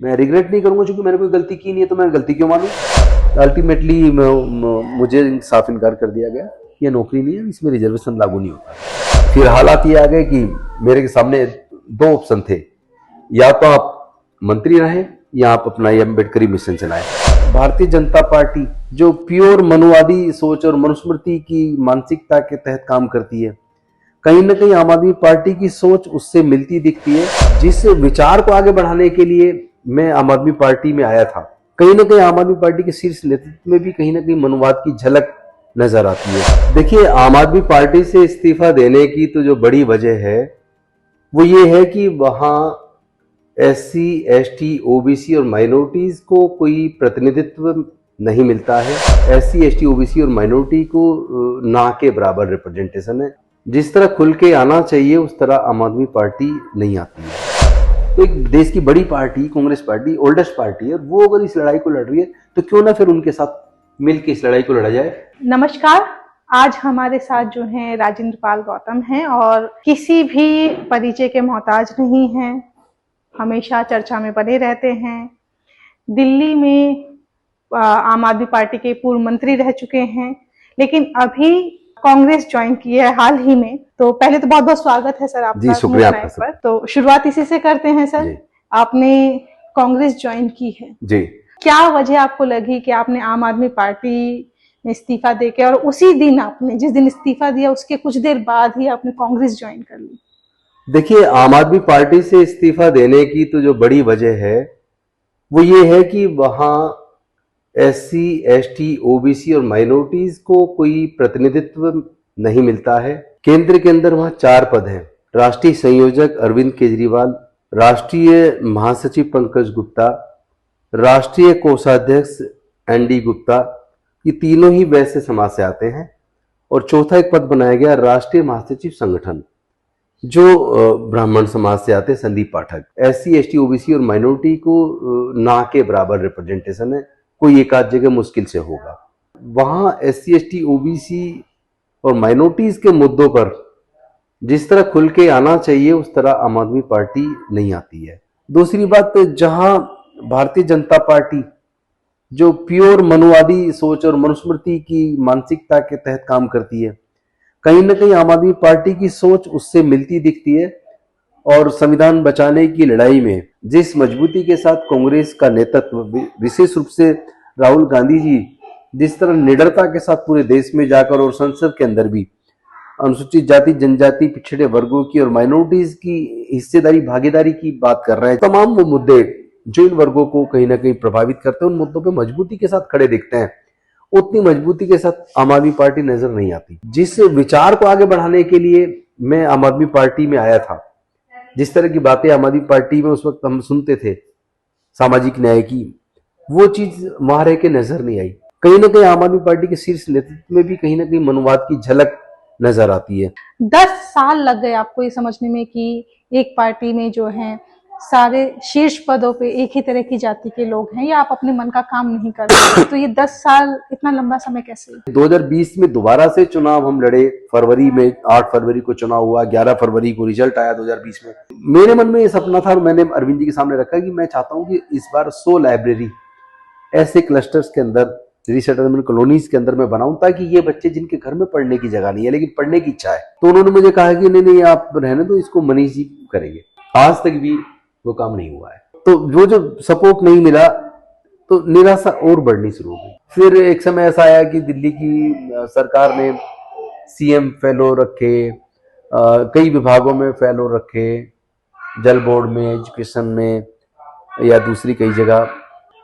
मैं रिग्रेट नहीं करूंगा, क्योंकि मैंने कोई गलती की नहीं है तो मैं गलती क्यों मानूं। अल्टीमेटली मुझे साफ इनकार कर दिया गया, ये नौकरी नहीं है, इसमें रिजर्वेशन लागू नहीं होता। फिर हालात ये आ गए कि मेरे सामने दो ऑप्शन थे, या तो आप मंत्री रहें या आप अपना ये अम्बेडकरी मिशन चलाएं। भारतीय जनता पार्टी जो प्योर मनुवादी सोच और मनुस्मृति की मानसिकता के तहत काम करती है, कहीं ना कहीं आम आदमी पार्टी की सोच उससे मिलती दिखती है। जिस विचार को आगे बढ़ाने के लिए मैं आम आदमी पार्टी में आया था, कहीं ना कहीं आम आदमी पार्टी के शीर्ष नेतृत्व में भी कहीं ना कहीं मनुवाद की झलक नजर आती है। देखिए, आम आदमी पार्टी से इस्तीफा देने की तो जो बड़ी वजह है वो ये है कि वहां SC, ST, OBC और माइनॉरिटीज को कोई प्रतिनिधित्व नहीं मिलता है। SC, ST, OBC और माइनॉरिटी को ना के बराबर रिप्रेजेंटेशन है। जिस तरह खुल के आना चाहिए उस तरह आम आदमी पार्टी नहीं आती है। तो एक देश की बड़ी party Congress party oldest party है, वो अगर इस लड़ाई को लड़ रही है तो क्यों ना फिर उनके साथ मिलकर इस लड़ाई को लड़ा जाए। नमस्कार, आज हमारे साथ जो हैं राजेंद्र पाल गौतम हैं और किसी भी परिचय के मोहताज नहीं हैं, हमेशा चर्चा में बने रहते हैं। दिल्ली में आम आदमी पार्टी के पूर्व मंत्री रह चुके हैं, लेकिन अभी कांग्रेस ज्वाइन की है हाल ही में। तो पहले तो बहुत बहुत स्वागत है सर आपका। जी शुक्रिया आपका सर। तो शुरुआत इसी से करते हैं सर, आपने कांग्रेस ज्वाइन की है जी, क्या वजह आपको लगी कि आपने आम आदमी पार्टी में इस्तीफा देके, और उसी दिन आपने जिस दिन इस्तीफा दिया उसके कुछ देर बाद ही आपने कांग्रेस ज्वाइन कर ली? देखिए, आम आदमी पार्टी से इस्तीफा देने की तो जो बड़ी वजह है वो ये है कि वहां SC, ST, OBC और माइनॉरिटीज को कोई प्रतिनिधित्व नहीं मिलता है। केंद्र के अंदर वहां 4 पद हैं। राष्ट्रीय संयोजक अरविंद केजरीवाल, राष्ट्रीय महासचिव पंकज गुप्ता, राष्ट्रीय कोषाध्यक्ष ND गुप्ता, ये तीनों ही वैसे समाज से आते हैं। और चौथा एक पद बनाया गया राष्ट्रीय महासचिव संगठन, जो ब्राह्मण समाज से आते हैं, संदीप पाठक। SC, ST, OBC और माइनॉरिटी को ना के बराबर रिप्रेजेंटेशन है, कोई एक आध जगह मुश्किल से होगा। वहां SC, ST, OBC और माइनॉरिटीज के मुद्दों पर जिस तरह खुल के आना चाहिए उस तरह आम आदमी पार्टी नहीं आती है। दूसरी बात, जहां भारतीय जनता पार्टी जो प्योर मनुवादी सोच और मनुस्मृति की मानसिकता के तहत काम करती है, कहीं ना कहीं आम आदमी पार्टी की सोच उससे मिलती दिखती है। और संविधान बचाने की लड़ाई में जिस मजबूती के साथ कांग्रेस का नेतृत्व, विशेष रूप से राहुल गांधी जी जिस तरह निडरता के साथ पूरे देश में जाकर और संसद के अंदर भी अनुसूचित जाति, जनजाति, पिछड़े वर्गों की और माइनॉरिटीज की हिस्सेदारी, भागीदारी की बात कर रहे हैं, तमाम वो मुद्दे जो इन वर्गों को कहीं ना कहीं प्रभावित करते हैं, उन मुद्दों पे मजबूती के साथ खड़े दिखते हैं। उतनी मजबूती के साथ आम आदमी पार्टी नजर नहीं आती। जिस विचार को आगे बढ़ाने के लिए मैं आम आदमी पार्टी में आया था, जिस तरह की बातें आम आदमी पार्टी में उस वक्त हम सुनते थे सामाजिक न्याय की, वो चीज वहां रह के नजर नहीं आई। कहीं ना कहीं आम आदमी पार्टी के शीर्ष नेतृत्व में भी कहीं ना कहीं मनुवाद की झलक नजर आती है। 10 साल लग गए आपको ये समझने में कि एक पार्टी में जो है सारे शीर्ष पदों पे एक ही तरह की जाति के लोग हैं, या आप अपने मन का काम नहीं कर रहे? तो ये 10 साल, इतना लंबा समय कैसे? 2020 में दोबारा से चुनाव हम लड़े। फरवरी में 8 फरवरी को चुनाव हुआ, 11 फरवरी को रिजल्ट आया 2020 में। मेरे मन में ये सपना था और मैंने अरविंद जी के सामने रखा कि मैं चाहता हूं कि इस बार 100 लाइब्रेरी ऐसे क्लस्टर्स के अंदर, रीसेटलमेंट कॉलोनीज के अंदर मैं बनाऊं, ताकि ये बच्चे जिनके घर में पढ़ने की जगह नहीं है लेकिन पढ़ने की इच्छा है, तो उन्होंने मुझे कहा कि नहीं आप रहने दो, इसको मनीष जी करेंगे। आज तक भी वो काम नहीं हुआ है। तो वो जो सपोर्ट नहीं मिला तो निराशा और बढ़नी शुरू हो गई। फिर एक समय ऐसा आया कि दिल्ली की सरकार ने CM फेलो रखे, कई विभागों में फेलो रखे, जल बोर्ड में, एजुकेशन में या दूसरी कई जगह,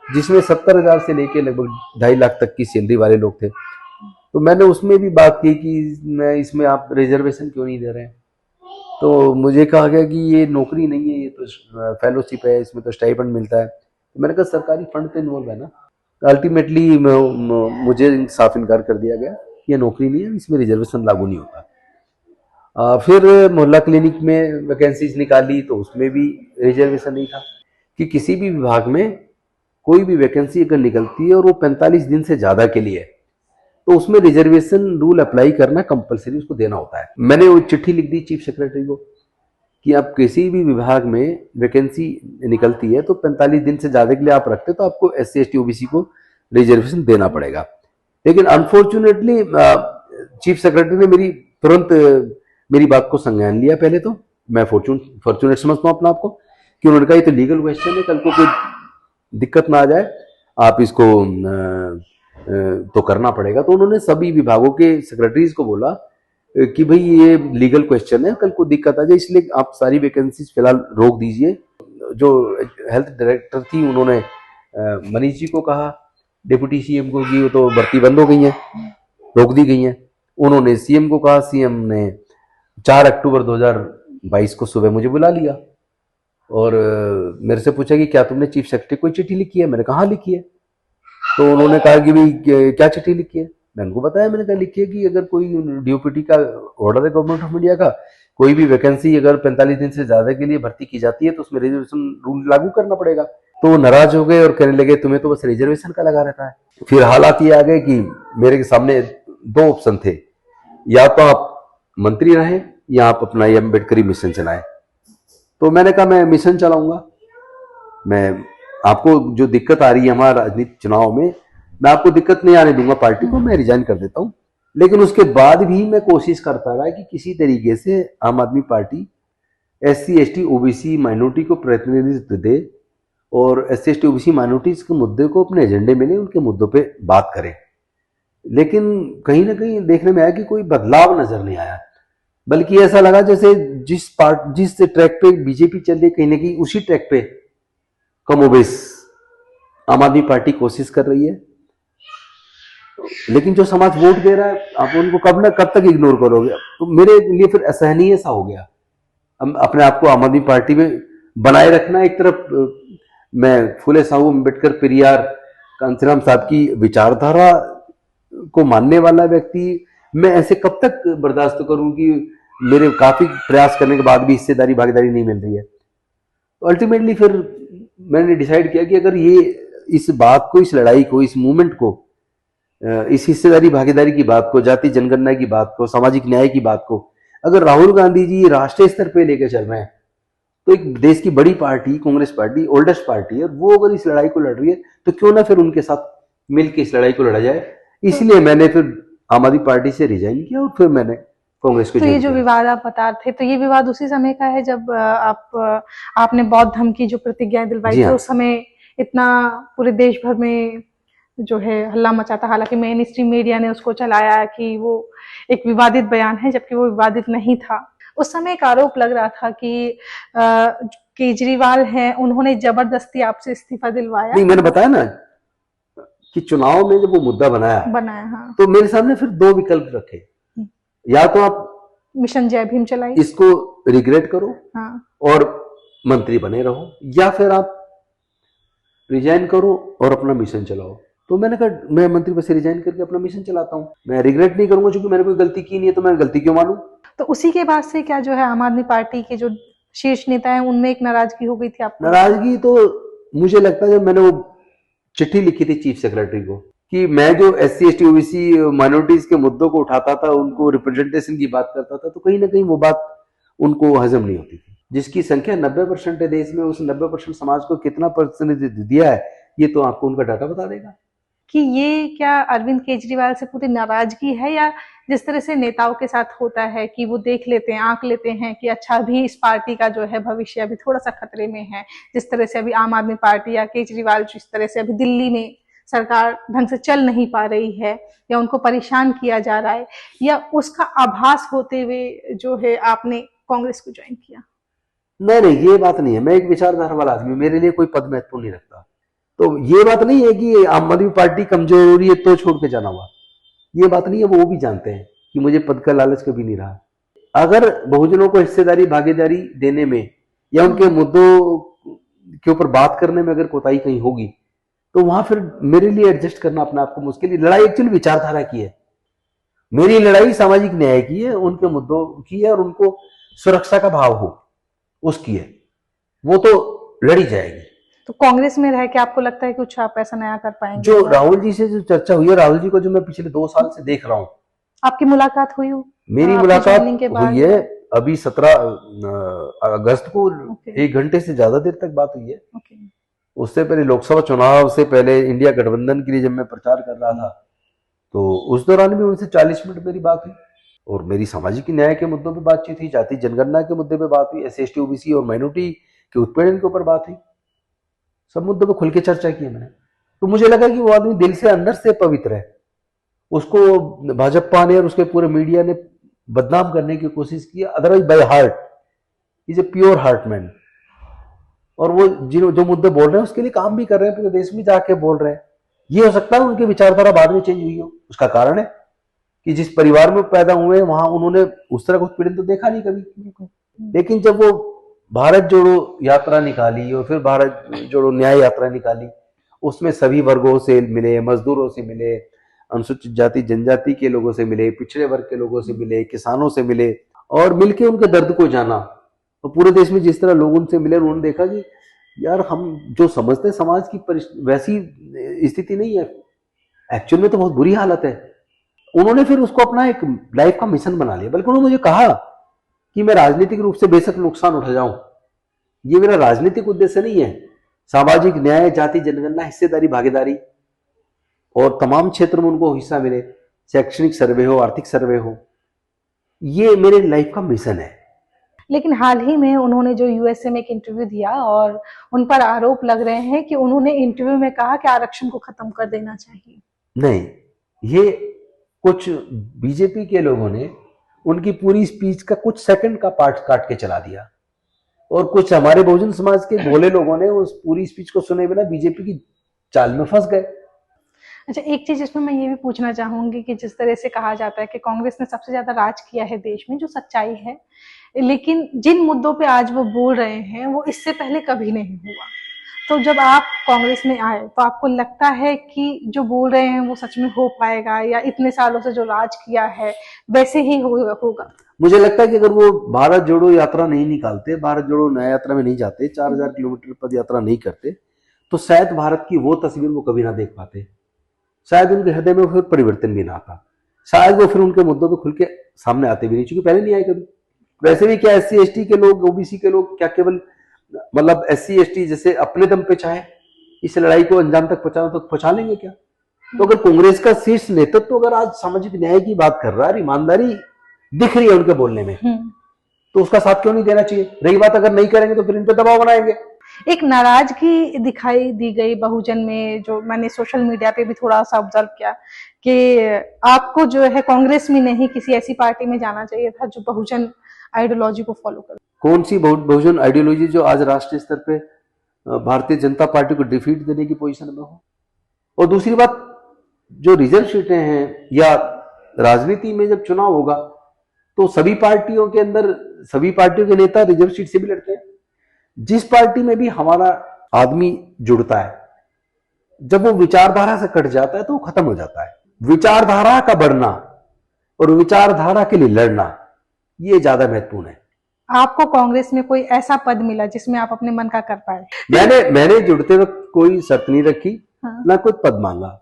जिसमें 70,000 से लेके लगभग 2.5 लाख तक की सैलरी वाले लोग थे। तो मैंने उसमें भी बात की कि मैं इसमें आप रिजर्वेशन क्यों नहीं दे रहे हैं। तो मुझे कहा गया कि ये नौकरी नहीं है, ये तो फेलोशिप है, इसमें तो स्टाइपेंड मिलता है। तो मैंने कहा सरकारी फंड तो इन्वॉल्व है ना। अल्टीमेटली मुझे साफ इनकार कर दिया गया, ये नौकरी नहीं है, इसमें रिजर्वेशन लागू नहीं होता। फिर मोहल्ला क्लिनिक में वैकेंसीज निकाली तो उसमें भी रिजर्वेशन नहीं था कि किसी भी विभाग में कोई भी वैकेंसी अगर निकलती है और वो 45 दिन से ज्यादा के लिए तो उसमें रिजर्वेशन रूल अप्लाई करना कंपलसरी, उसको देना होता है। मैंने वो चिट्ठी लिख दी चीफ सेक्रेटरी को कि आप किसी भी विभाग में वैकेंसी निकलती है तो 45 दिन से ज्यादा के लिए आप रखते तो आपको SC ST OBC को रिजर्वेशन देना पड़ेगा। लेकिन अनफॉर्चुनेटली चीफ सेक्रेटरी ने तुरंत मेरी बात को संज्ञान लिया। पहले तो मैं फॉर्चुनेट समझता हूँ अपने आप को कि उन्होंने कहा ये तो लीगल क्वेश्चन है, कल को कोई दिक्कत ना आ जाए, आप इसको तो करना पड़ेगा। तो उन्होंने सभी विभागों के सेक्रेटरीज को बोला कि भाई ये लीगल क्वेश्चन है, कल को दिक्कत आ जाए, इसलिए आप सारी वैकेंसीज फिलहाल रोक दीजिए। जो हेल्थ डायरेक्टर थी उन्होंने मनीष जी को कहा, डिप्टी CM को, कि वो तो भर्ती बंद हो गई है, रोक दी गई है। उन्होंने CM को कहा, CM ने 4 अक्टूबर 2022 को सुबह मुझे बुला लिया और मेरे से पूछा कि क्या तुमने चीफ सेक्रेटरी को चिट्ठी लिखी है? मैंने कहा हाँ लिखी है। तो उन्होंने कहा कि भाई क्या चिट्ठी लिखी है? मैंने उनको बताया, मैंने कहा लिखी है कि अगर कोई DOPT का ऑर्डर है गवर्नमेंट ऑफ इंडिया का, कोई भी वैकेंसी अगर 45 दिन से ज्यादा के लिए भर्ती की जाती है तो उसमें रिजर्वेशन रूल लागू करना पड़ेगा। तो वो नाराज हो गए और कहने लगे तुम्हें तो बस रिजर्वेशन का लगा रहता है। फिर हालात ये आ गए कि मेरे सामने 2 ऑप्शन थे, या तो आप मंत्री रहे या आप अपना ये अम्बेडकरी मिशन चलाएं। तो मैंने कहा मैं मिशन चलाऊंगा, मैं आपको जो दिक्कत आ रही है हमारा राजनीतिक चुनाव में, मैं आपको दिक्कत नहीं आने दूंगा पार्टी को, मैं रिजाइन कर देता हूं। लेकिन उसके बाद भी मैं कोशिश करता रहा कि किसी तरीके से आम आदमी party SC ST OBC minority को प्रतिनिधित्व दे और SC ST OBC माइनॉरिटीज के मुद्दे को अपने एजेंडे में ले, उनके मुद्दों पे बात करें। लेकिन कहीं ना कहीं देखने में आया कि कोई बदलाव नजर नहीं आया, बल्कि ऐसा लगा जैसे जिस ट्रैक पे बीजेपी चल रही है कहीं ना कहीं उसी ट्रैक पे कमोबेश आम आदमी पार्टी कोशिश कर रही है। लेकिन जो समाज वोट दे रहा है आप उनको कब तक इग्नोर करोगे? तो मेरे लिए फिर असहनीय सा हो गया। अपने आप को आम आदमी पार्टी में बनाए रखना, एक तरफ मैं फुले साहू अम्बेडकर पेरियार कांसीराम साहब की विचारधारा को मानने वाला व्यक्ति, मैं ऐसे कब तक बर्दाश्त करूं कि मेरे काफी प्रयास करने के बाद भी हिस्सेदारी भागीदारी नहीं मिल रही है। तो अल्टीमेटली फिर मैंने डिसाइड किया कि अगर ये इस बात को, इस लड़ाई को, इस मूवमेंट को, इस हिस्सेदारी भागीदारी की बात को, जाति जनगणना की बात को, सामाजिक न्याय की बात को अगर राहुल गांधी जी राष्ट्रीय स्तर पे लेकर चल रहे हैं, तो एक देश की बड़ी party Congress party oldest party है, वो अगर इस लड़ाई को लड़ रही है तो क्यों ना फिर उनके साथ मिलकर इस लड़ाई को लड़ा जाए। इसलिए मैंने फिर आम आदमी पार्टी से रिजाइन किया और फिर मैंने कांग्रेस को। तो ये जो विवाद आप बता रहे थे, तो ये विवाद उसी समय का है जब आपने बौद्ध धर्म की जो प्रतिज्ञा दिलवाई थी, उस समय इतना पूरे देश भर में जो है हल्ला मचा था। हालांकि मेन स्ट्रीम मीडिया ने उसको चलाया कि वो एक विवादित बयान है, जबकि वो विवादित नहीं था। उस समय एक आरोप लग रहा था कि केजरीवाल हैं, उन्होंने जबरदस्ती आपसे इस्तीफा दिलवाया। नहीं, मैंने बताया ना कि चुनाव में जब वो मुद्दा बनाया हाँ। तो मेरे सामने फिर 2 विकल्प रखे, या तो आप मिशन जय भीम चलाई, इसको रिग्रेट करो हाँ, और मंत्री बने रहो, या फिर आप रिजाइन करो और अपना मिशन चलाओ। तो मैंने कहा मैं मंत्री पद से रिजाइन करके अपना मिशन चलाता हूँ, मैं रिग्रेट नहीं करूंगा, क्योंकि मैंने कोई गलती की नहीं है तो मैं गलती क्यों मानूं। तो उसी के बाद से क्या जो है आम आदमी पार्टी के जो शीर्ष नेता हैं उनमें एक नाराजगी हो गई थी आपको? नाराजगी तो मुझे लगता है जब मैंने वो चिट्ठी लिखी थी चीफ सेक्रेटरी को कि मैं जो SC ST OBC माइनॉरिटीज के मुद्दों को उठाता था, उनको रिप्रेजेंटेशन की बात करता था, तो कहीं ना कहीं वो बात उनको हजम नहीं होती थी। जिसकी संख्या 90% है देश में, उस 90% समाज को कितना प्रतिनिधित्व दिया है ये तो आपको उनका डाटा बता देगा। कि ये क्या अरविंद केजरीवाल से पूरी नाराजगी है, या जिस तरह से नेताओं के साथ होता है कि वो देख लेते हैं, आंक लेते हैं कि अच्छा अभी इस पार्टी का जो है भविष्य अभी थोड़ा सा खतरे में है, जिस तरह से अभी आम आदमी पार्टी या केजरीवाल जिस तरह से अभी दिल्ली में सरकार ढंग से चल नहीं पा रही है या उनको परेशान किया जा रहा है, या उसका आभास होते हुए जो है आपने कांग्रेस को ज्वाइन किया? नहीं, ये बात नहीं है। मैं एक विचारधारा वाला आदमी, मेरे लिए कोई पद महत्वपूर्ण नहीं रखता। तो ये बात नहीं है कि आम आदमी पार्टी कमजोर हो रही है तो छोड़ के जाना हुआ, ये बात नहीं है। वो भी जानते हैं कि मुझे पद का लालच कभी नहीं रहा। अगर बहुजनों को हिस्सेदारी भागीदारी देने में या उनके मुद्दों के ऊपर बात करने में अगर कोताही कहीं होगी तो वहां फिर मेरे लिए एडजस्ट करना अपने आप को मुश्किल है। लड़ाई एक्चुअली विचारधारा की है, मेरी लड़ाई सामाजिक न्याय की है, उनके मुद्दों की है और उनको सुरक्षा का भाव हो उसकी है, वो तो लड़ी जाएगी। तो कांग्रेस में रह के आपको लगता है कि कुछ आप ऐसा नया कर पाएंगे? जो राहुल जी से जो चर्चा हुई है, राहुल जी को जो मैं पिछले 2 साल से देख रहा हूँ, आपकी मुलाकात हुई? मेरी मुलाकात हुई है अभी 17 अगस्त को Okay. 1 घंटे से ज्यादा देर तक बात हुई है। ओके। उससे पहले लोकसभा चुनाव से पहले इंडिया गठबंधन के लिए जब मैं प्रचार कर रहा था तो उस दौरान भी उनसे 40 मिनट मेरी बात हुई और मेरी सामाजिक न्याय के मुद्दों पे बातचीत हुई, जाति जनगणना के मुद्दे पे बात हुई, SC ST OBC और माइनॉरिटी के उत्पीड़न के ऊपर बात हुई। सब मुद्दों पे खुल के चर्चा की मैंने। तो मुझे लगा कि वो आदमी दिल से अंदर से पवित्र है। उसको भाजपा ने और उसके पूरे मीडिया ने बदनाम करने की कोशिश की, otherwise by heart is a pure heart man. और वो जो मुद्दे बोल रहे हैं उसके लिए काम भी कर रहे हैं, पूरे देश में जाके बोल रहे हैं। ये हो सकता है उनकी विचारधारा बाद में चेंज हुई हो, उसका कारण है कि जिस परिवार में पैदा हुए वहां उन्होंने उस तरह का उत्पीड़न तो देखा नहीं कभी। लेकिन जब वो भारत जोड़ो यात्रा निकाली और फिर भारत जोड़ो न्याय यात्रा निकाली, उसमें सभी वर्गों से मिले, मजदूरों से मिले, अनुसूचित जाति जनजाति के लोगों से मिले, पिछड़े वर्ग के लोगों से मिले, किसानों से मिले और मिलके उनके दर्द को जाना। तो पूरे देश में जिस तरह लोग उनसे मिले उन्होंने देखा कि यार हम जो समझते हैं समाज की वैसी स्थिति नहीं है, एक्चुअल में तो बहुत बुरी हालत है। उन्होंने फिर उसको अपना एक लाइफ का मिशन बना लिया। बल्कि उन्होंने मुझे कहा कि मैं राजनीतिक रूप से बेशक नुकसान उठा जाऊं, ये मेरा राजनीतिक उद्देश्य नहीं है। सामाजिक न्याय, जाति जनगणना, हिस्सेदारी, भागीदारी और तमाम क्षेत्र में उनको हिस्सा मिले, शैक्षणिक सर्वे हो, आर्थिक सर्वे हो, ये मेरे लाइफ का मिशन है। लेकिन हाल ही में उन्होंने जो USA में एक इंटरव्यू दिया और उन पर आरोप लग रहे हैं कि उन्होंने इंटरव्यू में कहा कि आरक्षण को खत्म कर देना चाहिए। नहीं, ये कुछ बीजेपी के लोगों ने उनकी पूरी स्पीच का कुछ सेकंड का पार्ट काट के चला दिया और कुछ हमारे बहुजन समाज के भोले लोगों ने उस पूरी स्पीच को सुने बिना बीजेपी की चाल में फंस गए। अच्छा, एक चीज इसमें मैं ये भी पूछना चाहूंगी कि जिस तरह से कहा जाता है कि कांग्रेस ने सबसे ज्यादा राज किया है देश में, जो सच्चाई है, लेकिन जिन मुद्दों पे आज वो बोल रहे हैं वो इससे पहले कभी नहीं हुआ। तो जब आप कांग्रेस में आए तो आपको लगता है कि जो बोल रहे हैं वो सच में हो पाएगा या इतने सालों से जो राज किया है वैसे ही होगा? मुझे लगता है कि अगर वो भारत जोड़ो यात्रा नहीं निकालते, भारत जोड़ो न्याय यात्रा में नहीं जाते, 4000 किलोमीटर पद यात्रा नहीं करते, तो शायद भारत की वो तस्वीर वो कभी ना देख पाते। शायद उनके हृदय में फिर परिवर्तन भी ना आता, शायद वो फिर उनके मुद्दों पे खुल के सामने आते भी नहीं, क्योंकि पहले नहीं आए कभी। वैसे भी क्या SC ST के लोग, OBC के लोग क्या केवल मतलब SC ST जैसे अपने दम पे चाहे इस लड़ाई को अंजाम तक पहुंचाना तो पहुंचा लेंगे क्या? तो अगर कांग्रेस का शीर्ष नेतृत्व तो अगर आज सामाजिक न्याय की बात कर रहा है, ईमानदारी दिख रही है उनके बोलने में, तो उसका साथ क्यों नहीं देना चाहिए? रही बात अगर नहीं करेंगे तो फिर इन पे दबाव बनाएंगे। एक नाराजगी दिखाई दी गई बहुजन में, जो मैंने सोशल मीडिया पे भी थोड़ा सा ऑब्जर्व किया कि आपको जो है कांग्रेस में नहीं किसी ऐसी पार्टी में जाना चाहिए था जो बहुजन आइडियोलॉजी को फॉलो करे। कौन सी बहुजन आइडियोलॉजी जो आज राष्ट्रीय स्तर पे भारतीय जनता पार्टी को डिफीट देने की पोजीशन में हो? और दूसरी बात, जो रिजर्व सीटें हैं या राजनीति में जब चुनाव होगा तो सभी पार्टियों के अंदर सभी पार्टियों के नेता रिजर्व सीट से भी लड़ते हैं। जिस पार्टी में भी हमारा आदमी जुड़ता है, जब वो विचारधारा से कट जाता है तो वो खत्म हो जाता है। विचारधारा का बढ़ना और विचारधारा के लिए लड़ना, ये ज्यादा महत्वपूर्ण है। आपको कांग्रेस में कोई ऐसा पद मिला जिसमें आप अपने मन का कर पाए? मैंने जुड़ते वक्त कोई शर्त नहीं रखी, ना कोई पद मांगा,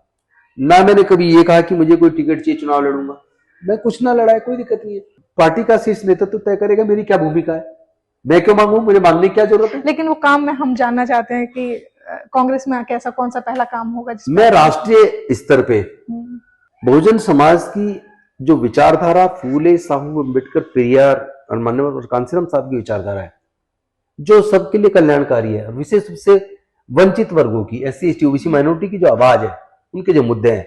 ना मैंने कभी ये कहा कि मुझे कोई टिकट चाहिए चुनाव लड़ूंगा। मैं कुछ ना लड़ा है, कोई दिक्कत नहीं है। पार्टी का शीर्ष नेतृत्व तय करेगा मेरी क्या भूमिका है, मैं क्यों मांगू, मुझे मांगने की क्या जरूरत है। लेकिन वो काम में हम जानना चाहते हैं कि कांग्रेस में आके ऐसा कौन सा पहला काम होगा मैं राष्ट्रीय स्तर पे बहुजन समाज की जो विचारधारा, फूले साहू अम्बेडकर, पेरियार और माननीय कांसीराम साहब की विचारधारा है, जो सबके लिए कल्याणकारी है, विशेष रूप से वंचित वर्गों की, SC ST OBC माइनॉरिटी की जो आवाज है, उनके जो मुद्दे हैं,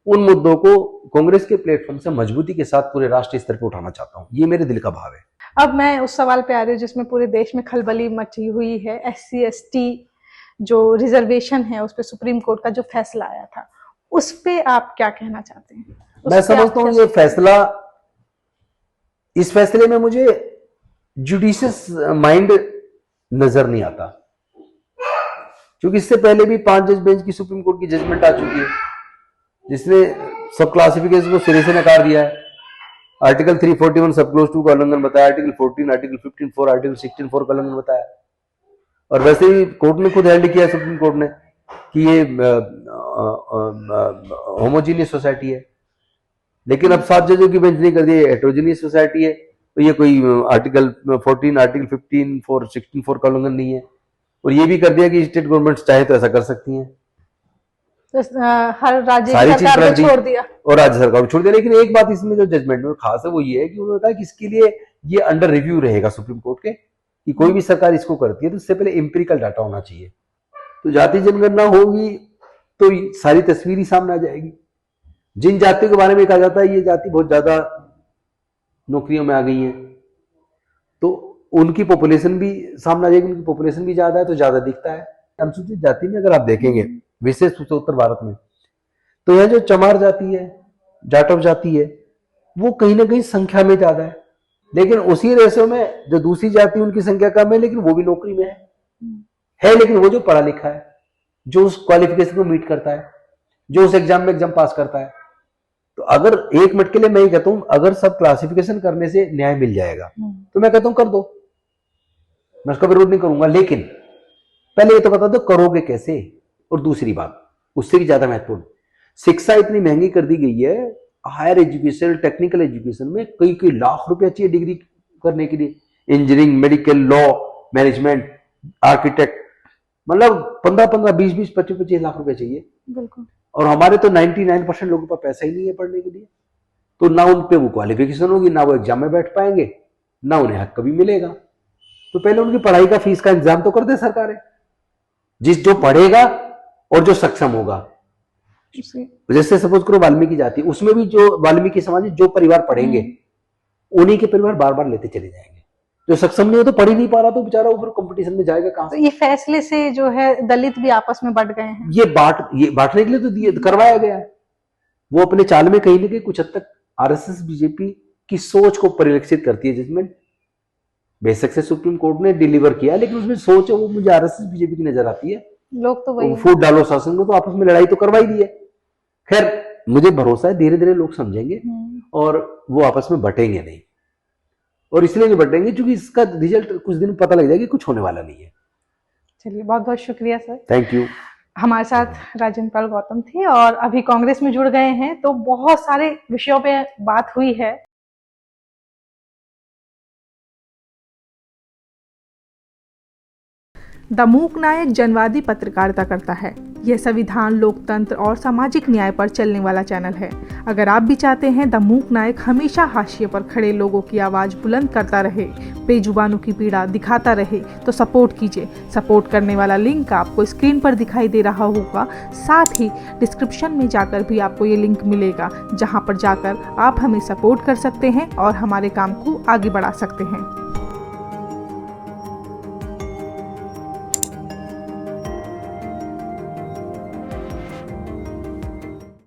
उन मुद्दों को कांग्रेस के प्लेटफॉर्म से मजबूती के साथ पूरे राष्ट्रीय स्तर पर उठाना चाहता हूं। ये मेरे दिल का भाव है। अब मैं उस सवाल पे आ रही हूँ जिसमें पूरे देश में खलबली मची हुई है। SC ST जो रिजर्वेशन है उस पर सुप्रीम कोर्ट का जो फैसला आया था, उस पे आप क्या कहना चाहते हैं? मैं समझता हूँ ये फैसला, इस फैसले में मुझे जुडिशियस माइंड नजर नहीं आता, क्योंकि इससे पहले भी 5 जज बेंच की सुप्रीम कोर्ट की जजमेंट आ चुकी है जिसने सब क्लासिफिकेशन को सिरे से नकार दिया है। आर्टिकल 341 सब क्लोज 2 का उल्लंघन बताया, आर्टिकल 14, आर्टिकल 15(4), आर्टिकल 16(4) का उल्लंघन बताया। और वैसे ही कोर्ट ने खुद हैंड किया, सुप्रीम कोर्ट ने, कि ये होमोजीनियस सोसाइटी है। लेकिन अब 7 जजों की बेंच नहीं कर दी, हेट्रोजीनियस सोसाइटी है। तो ये कोई आर्टिकल 14, आर्टिकल 15 फॉर 16 फॉर का उल्लंघन नहीं है। और ये भी कर दिया कि स्टेट गवर्नमेंट चाहे तो ऐसा कर सकती हैं, तो हर राज्य सारी की चीज सरकार कर को दी छोड़ दिया। और राज्य सरकार को छोड़ दिया। लेकिन एक बात इसमें जो जजमेंट में खास है वो ये है कि उन्होंने कहा कि इसके लिए ये अंडर रिव्यू रहेगा सुप्रीम कोर्ट के, कि कोई भी सरकार इसको करती है तो उससे पहले एम्पिरिकल डाटा होना चाहिए। तो जाति जनगणना होगी तो सारी तस्वीर ही सामने आ जाएगी। जिन जातियों के बारे में कहा जाता है ये जाति बहुत ज्यादा नौकरियों में आ गई है, तो उनकी पॉपुलेशन भी सामने आ जाएगी, उनकी पॉपुलेशन भी ज्यादा है तो ज्यादा दिखता है। अनुसूचित जाति में अगर आप देखेंगे विशेष रूप से उत्तर भारत में, तो यह जो चमार जाति है, जाटव जाति है, वो कहीं ना कहीं संख्या में ज्यादा है। लेकिन उसी रेशो में जो दूसरी जाति उनकी संख्या कम है, लेकिन वो भी नौकरी में है लेकिन वो जो पढ़ा लिखा है, जो उस क्वालिफिकेशन को मीट करता है, जो उस एग्जाम में एग्जाम पास करता है। तो अगर एक मिनट के लिए मैं ये कहता हूं, अगर सब क्लासिफिकेशन करने से न्याय मिल जाएगा तो मैं कहता हूं कर दो, मैं उसका विरोध नहीं करूंगा। लेकिन पहले ये तो बता दो करोगे कैसे। और दूसरी बात उससे भी ज्यादा महत्वपूर्ण, शिक्षा इतनी महंगी कर दी गई है, हायर एजुकेशन, टेक्निकल एजुकेशन में कई कई लाख रुपया चाहिए डिग्री करने के लिए, engineering, medical, law, management, architect, मतलब 15-15, 20-20, 25-25 लाख रुपए चाहिए। बिल्कुल। और हमारे तो 99% लोगों के पास पैसा ही नहीं है पढ़ने के लिए, तो ना उन पे वो क्वालिफिकेशन होगी, ना वो एग्जाम में बैठ पाएंगे, ना उन्हें हक कभी मिलेगा। तो पहले उनकी पढ़ाई का फीस का इंतजाम तो कर दे सरकारें, जो पढ़ेगा और जो सक्षम होगा। जैसे सपोज करो वाल्मीकि जाति, उसमें भी जो वाल्मीकि समाज में जो परिवार पढ़ेंगे उन्हीं के परिवार बार बार लेते चले जाएंगे। जो सक्षम नहीं हो तो पढ़ ही नहीं पा रहा तो बेचारा वो फिर कंपटीशन में जाएगा कहां से। तो ये फैसले से जो है दलित भी आपस में बढ़ गए हैं। ये बांटने के लिए तो दिए करवाया गया है। वो अपने चाल में कहीं ना कहीं कुछ हद तक आरएसएस बीजेपी की सोच को परिलक्षित करती है, जिसमें बेशक से सुप्रीम कोर्ट ने डिलीवर किया, लेकिन उसमें सोच है वो मुझे आरएसएस बीजेपी की नजर आती है। लोग तो वही फूट डालो शासन को, तो आपस में लड़ाई तो करवाई दी है। खैर मुझे भरोसा है धीरे धीरे लोग समझेंगे और वो आपस में बटेंगे नहीं, और इसलिए नहीं बटेंगे क्योंकि इसका रिजल्ट कुछ दिन पता लग जाएगा, कुछ होने वाला नहीं है। चलिए बहुत बहुत शुक्रिया सर, थैंक यू। हमारे साथ राजेंद्र पाल गौतम थे और अभी कांग्रेस में जुड़ गए हैं, तो बहुत सारे विषयों पे बात हुई है। द मूक नायक जनवादी पत्रकारिता करता है। यह संविधान, लोकतंत्र और सामाजिक न्याय पर चलने वाला चैनल है। अगर आप भी चाहते हैं द मूक नायक हमेशा हाशिए पर खड़े लोगों की आवाज़ बुलंद करता रहे, बेजुबानों की पीड़ा दिखाता रहे, तो सपोर्ट कीजिए। सपोर्ट करने वाला लिंक आपको स्क्रीन पर दिखाई दे रहा होगा, साथ ही डिस्क्रिप्शन में जाकर भी आपको ये लिंक मिलेगा, जहाँ पर जाकर आप हमें सपोर्ट कर सकते हैं और हमारे काम को आगे बढ़ा सकते हैं।